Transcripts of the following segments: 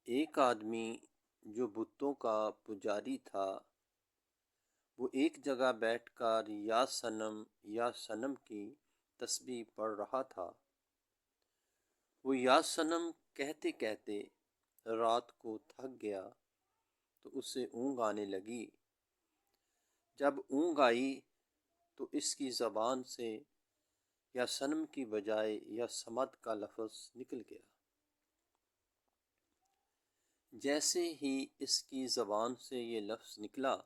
ایک آدمی جو بتوں کا پجاری تھا، وہ ایک جگہ بیٹھ کر یا صنم کی تسبیح پڑھ رہا تھا۔ وہ یا صنم کہتے کہتے رات کو تھک گیا تو اسے اونگ آنے لگی۔ جب اونگ آئی تو اس کی زبان سے یا صنم کی بجائے یا صمد کا لفظ نکل گیا۔ جیسے ہی اس کی زبان سے یہ لفظ نکلا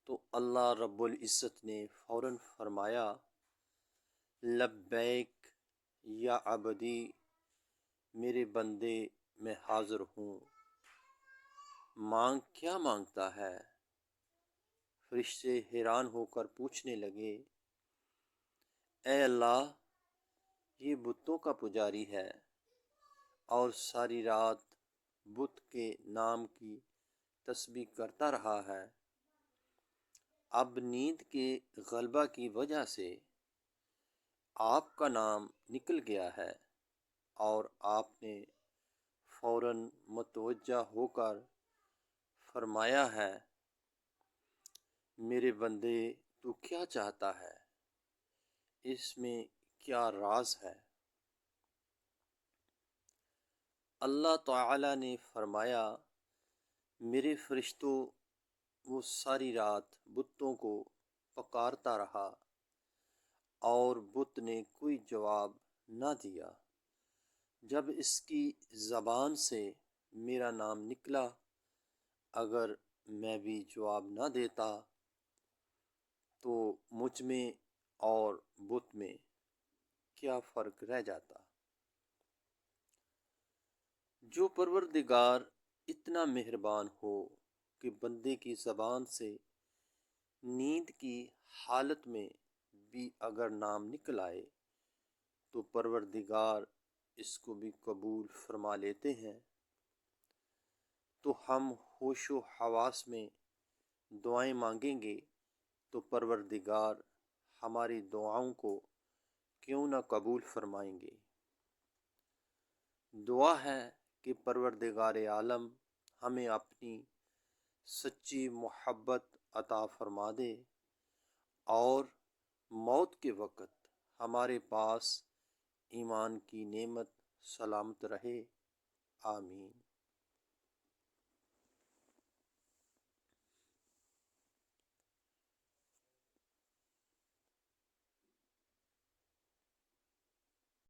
تو اللہ رب العزت نے فوراً فرمایا، لبیک یا عبدی، میرے بندے میں حاضر ہوں، مانگ کیا مانگتا ہے؟ فرشتے حیران ہو کر پوچھنے لگے، اے اللہ، یہ بتوں کا پجاری ہے اور ساری رات بت کے نام کی تسبیح کرتا رہا ہے۔ اب نیند کے غلبہ کی وجہ سے آپ کا نام نکل گیا ہے اور آپ نے فوراً متوجہ ہو کر فرمایا ہے، میرے بندے تو کیا چاہتا ہے؟ اس میں کیا راز ہے؟ اللہ تعالی نے فرمایا، میرے فرشتوں وہ ساری رات بتوں کو پکارتا رہا اور بت نے کوئی جواب نہ دیا۔ جب اس کی زبان سے میرا نام نکلا، اگر میں بھی جواب نہ دیتا تو مجھ میں اور بت میں کیا فرق رہ جاتا؟ جو پروردگار اتنا مہربان ہو کہ بندے کی زبان سے نیند کی حالت میں بھی اگر نام نکل آئے تو پروردگار اس کو بھی قبول فرما لیتے ہیں، تو ہم ہوش و حواس میں دعائیں مانگیں گے تو پروردگار ہماری دعاؤں کو کیوں نہ قبول فرمائیں گے۔ دعا ہے کہ پروردگار عالم ہمیں اپنی سچی محبت عطا فرما دے اور موت کے وقت ہمارے پاس ایمان کی نعمت سلامت رہے۔ آمین۔